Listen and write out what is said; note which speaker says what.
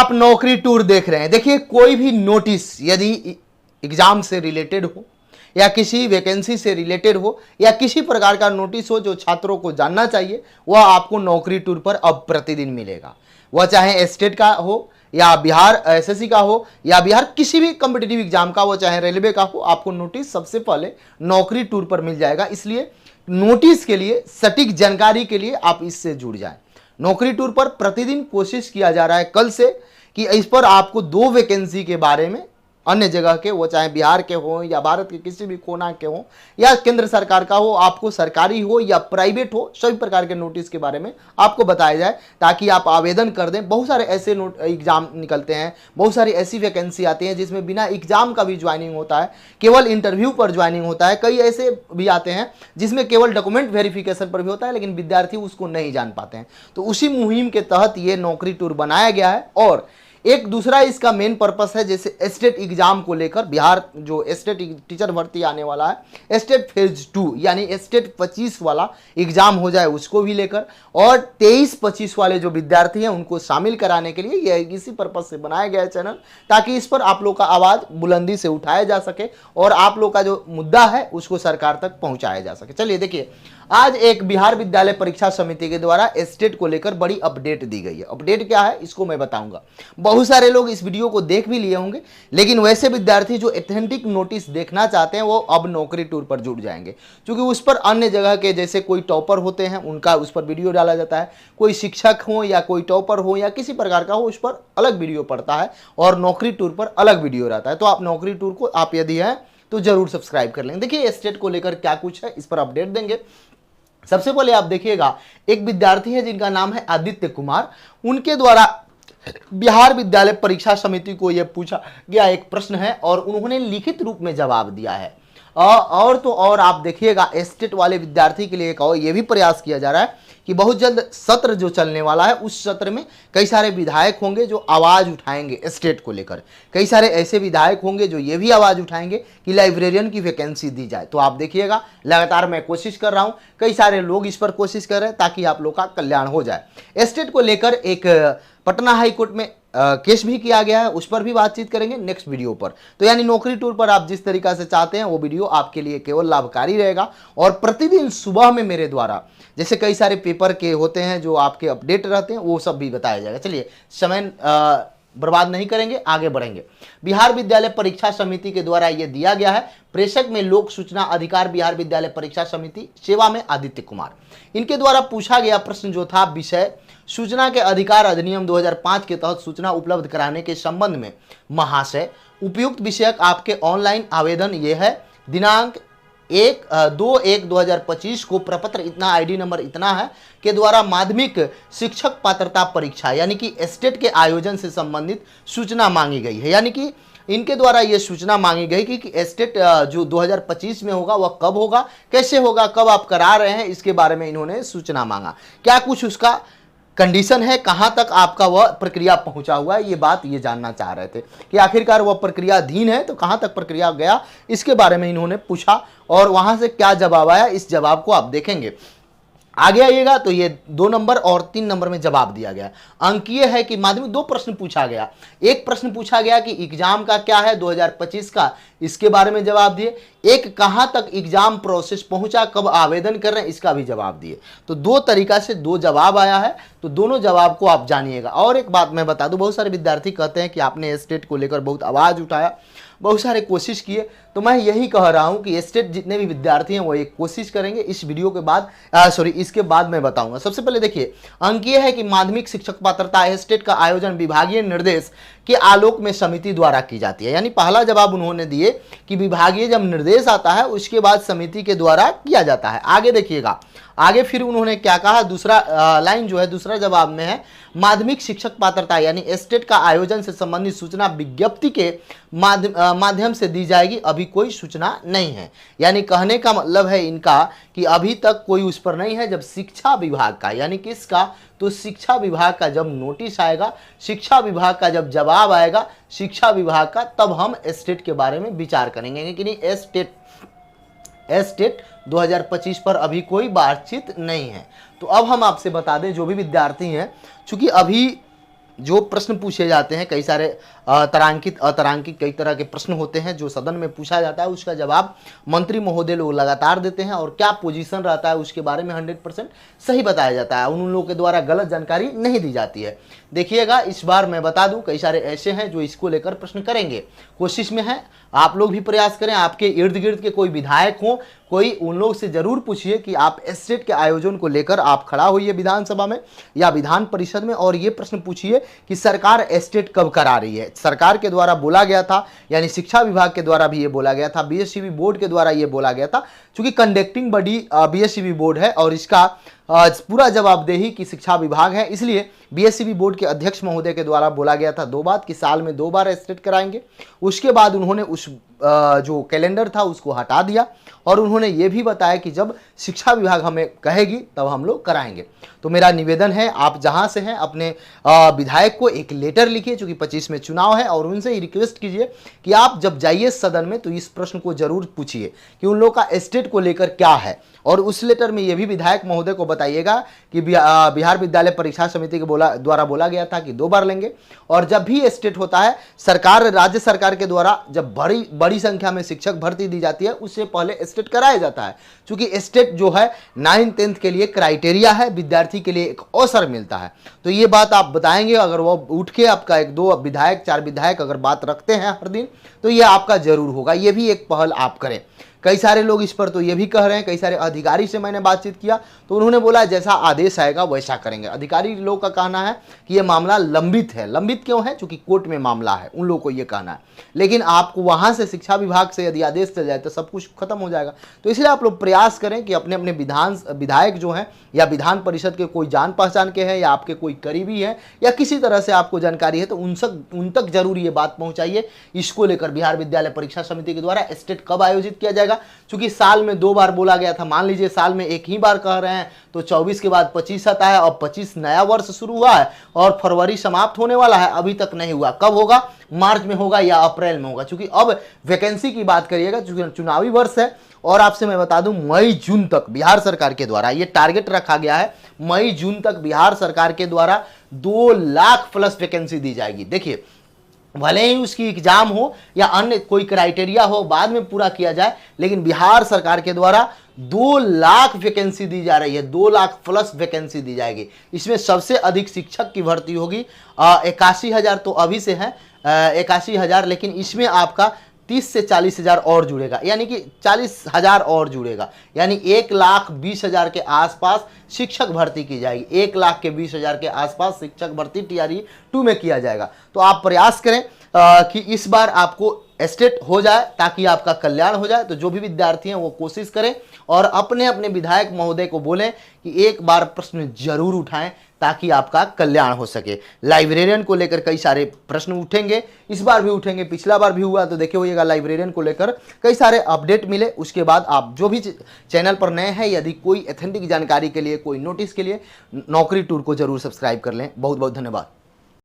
Speaker 1: आप नौकरी टूर देख रहे हैं। देखिए, कोई भी नोटिस यदि एग्जाम से रिलेटेड हो या किसी वैकेंसी से रिलेटेड हो या किसी प्रकार का नोटिस हो जो छात्रों को जानना चाहिए, वह आपको नौकरी टूर पर अब प्रतिदिन मिलेगा। वह चाहे स्टेट का हो या बिहार एसएससी का हो या बिहार किसी भी कॉम्पिटिटिव एग्जाम का हो, चाहे रेलवे का हो, आपको नोटिस सबसे पहले नौकरी टूर पर मिल जाएगा। इसलिए नोटिस के लिए, सटीक जानकारी के लिए आप इससे जुड़ जाएं। नौकरी टूर पर प्रतिदिन कोशिश किया जा रहा है कल से कि इस पर आपको 2 वैकेंसी के बारे में, अन्य जगह के, वो चाहे बिहार के हो या भारत के किसी भी कोना के हो या केंद्र सरकार का हो, आपको सरकारी हो या प्राइवेट हो, सभी प्रकार के नोटिस के बारे में आपको बताया जाए ताकि आप आवेदन कर दें। बहुत सारे ऐसे एग्जाम निकलते हैं, बहुत सारी ऐसी वैकेंसी आती हैं जिसमें बिना एग्जाम का भी ज्वाइनिंग होता है, केवल इंटरव्यू पर ज्वाइनिंग होता है। कई ऐसे भी आते हैं जिसमें केवल डॉक्यूमेंट वेरिफिकेशन पर भी होता है, लेकिन विद्यार्थी उसको नहीं जान पाते हैं। तो उसी मुहिम के तहत ये नौकरी टूर बनाया गया है। और एक दूसरा इसका मेन पर्पस है, जैसे स्टेट एग्जाम को लेकर, बिहार जो स्टेट टीचर भर्ती आने वाला है, स्टेट फेज 2 यानी स्टेट 25 वाला एग्जाम हो जाए उसको भी लेकर, और 23-25 वाले जो विद्यार्थी हैं उनको शामिल कराने के लिए यह इसी पर्पस से बनाया गया है चैनल, ताकि इस पर आप लोग का आवाज़ बुलंदी से उठाया जा सके और आप लोग का जो मुद्दा है उसको सरकार तक पहुंचाया जा सके। चलिए देखिए, आज एक बिहार विद्यालय परीक्षा समिति के द्वारा स्टेट को लेकर बड़ी अपडेट दी गई है। अपडेट क्या है इसको मैं बताऊंगा। बहुत सारे लोग इस वीडियो को देख भी लिए होंगे, लेकिन वैसे विद्यार्थी जो ऑथेंटिक नोटिस देखना चाहते हैं वो अब नौकरी टूर पर जुड़ जाएंगे, क्योंकि उस पर अन्य जगह के जैसे कोई टॉपर होते हैं उनका उस पर वीडियो डाला जाता है, कोई शिक्षक हो या कोई टॉपर हो या किसी प्रकार का हो, उस पर अलग वीडियो पड़ता है और नौकरी टूर पर अलग वीडियो रहता है। तो आप नौकरी टूर को आप यदि है तो जरूर सब्सक्राइब कर लेंगे। देखिए स्टेट को लेकर क्या कुछ है, इस पर अपडेट देंगे। सबसे पहले आप देखिएगा, एक विद्यार्थी है जिनका नाम है आदित्य कुमार, उनके द्वारा बिहार विद्यालय परीक्षा समिति को यह पूछा गया एक प्रश्न है और उन्होंने लिखित रूप में जवाब दिया है। और तो और आप देखिएगा, स्टेट वाले विद्यार्थी के लिए एक और ये भी प्रयास किया जा रहा है कि बहुत जल्द सत्र जो चलने वाला है उस सत्र में कई सारे विधायक होंगे जो आवाज़ उठाएंगे स्टेट को लेकर। कई सारे ऐसे विधायक होंगे जो ये भी आवाज़ उठाएंगे कि लाइब्रेरियन की वैकेंसी दी जाए। तो आप देखिएगा, लगातार मैं कोशिश कर रहा हूँ, कई सारे लोग इस पर कोशिश कर रहे हैं ताकि आप लोग का कल्याण हो जाए। स्टेट को लेकर एक पटना हाई कोर्ट में केस भी किया गया है, उस पर भी बातचीत करेंगे नेक्स्ट वीडियो पर। तो यानी नौकरी टूर पर आप जिस तरीका से चाहते हैं वो वीडियो आपके लिए केवल लाभकारी रहेगा। और प्रतिदिन सुबह में मेरे द्वारा जैसे कई सारे पेपर के होते हैं जो आपके अपडेट रहते हैं, वो सब भी बताया जाएगा। चलिए समय बर्बाद नहीं करेंगे, आगे बढ़ेंगे। बिहार विद्यालय परीक्षा समिति के द्वारा यह दिया गया है, प्रेषक में लोक सूचना अधिकार बिहार विद्यालय परीक्षा समिति, सेवा में आदित्य कुमार। इनके द्वारा पूछा गया प्रश्न जो था, विषय सूचना के अधिकार अधिनियम 2005 के तहत सूचना उपलब्ध कराने के संबंध में महाशय, उपयुक्त विषयक आपके ऑनलाइन आवेदन ये है, दिनांक 1/2/2025 को प्रपत्र इतना, आईडी नंबर इतना है के द्वारा माध्यमिक शिक्षक पात्रता परीक्षा यानी कि स्टेट के आयोजन से संबंधित सूचना मांगी गई है। यानी कि इनके द्वारा यह सूचना मांगी गई कि स्टेट जो 2025 में होगा वह कब होगा, कैसे होगा, कब आप करा रहे हैं, इसके बारे में इन्होंने सूचना मांगा। क्या कुछ उसका कंडीशन है, कहां तक आपका वह प्रक्रिया पहुंचा हुआ है, ये बात ये जानना चाह रहे थे कि आखिरकार वह प्रक्रियाधीन है तो कहां तक प्रक्रिया गया, इसके बारे में इन्होंने पूछा और वहां से क्या जवाब आया, इस जवाब को आप देखेंगे। आगे आइएगा तो ये 2 नंबर और 3 नंबर में जवाब दिया गया। अंकीय है कि माध्यमिक 2 प्रश्न पूछा गया। एक प्रश्न पूछा गया कि एग्जाम का क्या है 2025 का, इसके बारे में जवाब दिए। एक कहां तक एग्जाम प्रोसेस पहुंचा, कब आवेदन कर रहे हैं, इसका भी जवाब दिए। तो 2 तरीका से 2 जवाब आया है, तो दोनों जवाब को आप जानिएगा। और एक बात मैं बता दूं, बहुत सारे विद्यार्थी कहते हैं कि आपने स्टेट को लेकर बहुत आवाज उठाया, बहुत सारे कोशिश किए, तो मैं यही कह रहा हूं कि स्टेट जितने भी विद्यार्थी हैं वो एक कोशिश करेंगे। इस वीडियो के बाद इसके बाद मैं बताऊंगा। सबसे पहले देखिए, अंकीय है कि माध्यमिक शिक्षक पात्रता स्टेट का आयोजन विभागीय निर्देश के आलोक में समिति द्वारा की जाती है। यानी पहला जवाब उन्होंने दिए कि विभागीय जब निर्देश आता है उसके बाद समिति के द्वारा किया जाता है। आगे देखिएगा, आगे फिर उन्होंने क्या कहा, दूसरा लाइन जो है दूसरा जवाब में है, माध्यमिक शिक्षक पात्रता यानी स्टेट का आयोजन से संबंधित सूचना विज्ञप्ति के माध्यम से दी जाएगी, अभी कोई सूचना नहीं है। यानी कहने का मतलब है इनका कि अभी तक कोई उस पर नहीं है। जब शिक्षा विभाग का, यानी किसका, तो शिक्षा विभाग का जब नोटिस आएगा, शिक्षा विभाग का जब जवाब आएगा शिक्षा विभाग का, तब हम स्टेट के बारे में विचार करेंगे। लेकिन स्टेट 2025 पर अभी कोई बातचीत नहीं है। तो अब हम आपसे बता दें, जो भी विद्यार्थी हैं, चूंकि अभी जो प्रश्न पूछे जाते हैं, कई सारे तारांकित अतारांकित कई तरह के प्रश्न होते हैं जो सदन में पूछा जाता है, उसका जवाब मंत्री महोदय लोग लगातार देते हैं और क्या पोजीशन रहता है उसके बारे में 100% सही बताया जाता है। उन लोगों के द्वारा गलत जानकारी नहीं दी जाती है। देखिएगा, इस बार मैं बता दूं कई सारे ऐसे हैं जो इसको लेकर प्रश्न करेंगे, कोशिश में है आप लोग भी प्रयास करें। आपके इर्द गिर्द के कोई विधायक हो, कोई, उन लोग से जरूर पूछिए कि आप एस्टेट के आयोजन को लेकर आप खड़ा होइए विधानसभा में या विधान परिषद में और ये प्रश्न पूछिए कि सरकार एस्टेट कब करा रही है। सरकार के द्वारा बोला गया था, यानी शिक्षा विभाग के द्वारा भी ये बोला गया था, बीएसईबी बोर्ड के द्वारा ये बोला गया था, क्योंकि कंडक्टिंग बॉडी बीएसईबी बोर्ड है और इसका पूरा जवाबदेही की शिक्षा विभाग है, इसलिए बीएसईबी बोर्ड के अध्यक्ष महोदय के द्वारा बोला गया था 2 बात कि साल में 2 बार एस्टेट कराएंगे। उसके बाद उन्होंने उस जो कैलेंडर था उसको हटा दिया और उन्होंने ये भी बताया कि जब शिक्षा विभाग हमें कहेगी तब हम लोग कराएंगे। तो मेरा निवेदन है, आप जहां से हैं अपने विधायक को एक लेटर लिखिए, चूंकि 25 में चुनाव है, और उनसे ही रिक्वेस्ट कीजिए कि आप जब जाइए सदन में तो इस प्रश्न को जरूर पूछिए कि उन लोग का एस्टेट को लेकर क्या है। और उस लेटर में यह भी विधायक महोदय को बताइएगा कि बिहार विद्यालय परीक्षा समिति के द्वारा बोला गया था कि 2 बार लेंगे, और जब भी एस्टेट होता है सरकार, राज्य सरकार के द्वारा जब बड़ी संख्या में शिक्षक भर्ती दी जाती है उससे पहले एस्टेट कराया जाता है, क्योंकि एस्टेट जो है 9th 10th के लिए क्राइटेरिया है, विद्यार्थी के लिए एक अवसर मिलता है। तो ये बात आप बताएंगे, अगर वो उठ के आपका 1-2 विधायक 4 विधायक अगर बात रखते हैं हर दिन तो ये आपका जरूर होगा। ये भी एक पहल आप करें। कई सारे लोग इस पर तो ये भी कह रहे हैं, कई सारे अधिकारी से मैंने बातचीत किया तो उन्होंने बोला जैसा आदेश आएगा वैसा करेंगे। अधिकारी लोग का कहना है कि ये मामला लंबित है। लंबित क्यों है? क्योंकि कोर्ट में मामला है, उन लोगों को ये कहना है। लेकिन आपको वहां से शिक्षा विभाग से यदि आदेश चल जाए तो सब कुछ खत्म हो जाएगा। तो इसलिए आप लोग प्रयास करें कि अपने अपने विधायक जो हैं या विधान परिषद के कोई जान पहचान के हैं या आपके कोई करीबी है या किसी तरह से आपको जानकारी है तो उन तक जरूर ये बात पहुंचाइए। इसको लेकर बिहार विद्यालय परीक्षा समिति के द्वारा एस्टेट कब आयोजित किया जाएगा, क्योंकि साल में 2 बार बोला गया था। मान लीजिए साल में एक ही बार कह रहे हैं तो 24 के बाद 25 आता है और 25 नया वर्ष शुरू हुआ है और फरवरी समाप्त होने वाला है, अभी तक नहीं हुआ। कब होगा? मार्च में होगा या अप्रैल में होगा, क्योंकि अब वैकेंसी की बात करिएगा, क्योंकि चुनावी वर्ष है। और आपसे मैं बता दूं मई जून तक बिहार सरकार के द्वारा ये टारगेट रखा गया है, मई जून तक बिहार सरकार के द्वारा 2 लाख प्लस वैकेंसी दी जाएगी। देखिए, भले ही उसकी एग्जाम हो या अन्य कोई क्राइटेरिया हो बाद में पूरा किया जाए, लेकिन बिहार सरकार के द्वारा 2 लाख वैकेंसी दी जा रही है, 2 लाख प्लस वैकेंसी दी जाएगी। इसमें सबसे अधिक शिक्षक की भर्ती होगी, 81,000 तो अभी से है 81,000, लेकिन इसमें आपका 30 से 40,000 और जुड़ेगा, यानी कि 40,000 और जुड़ेगा, यानी 1,20,000 के आसपास शिक्षक भर्ती की जाएगी। 1,20,000 के आसपास शिक्षक भर्ती TRE 2 में किया जाएगा। तो आप प्रयास करें कि इस बार आपको एस्टेट हो जाए ताकि आपका कल्याण हो जाए। तो जो भी विद्यार्थी हैं वो कोशिश करें और अपने अपने विधायक महोदय को बोलें कि एक बार प्रश्न जरूर उठाएं ताकि आपका कल्याण हो सके। लाइब्रेरियन को लेकर कई सारे प्रश्न उठेंगे, इस बार भी उठेंगे, पिछला बार भी हुआ। तो देखे होइएगा लाइब्रेरियन को लेकर कई सारे अपडेट मिले। उसके बाद आप जो भी चैनल पर नए हैं, यदि कोई ऑथेंटिक जानकारी के लिए, कोई नोटिस के लिए, नौकरी टूर को जरूर सब्सक्राइब कर लें। बहुत बहुत धन्यवाद।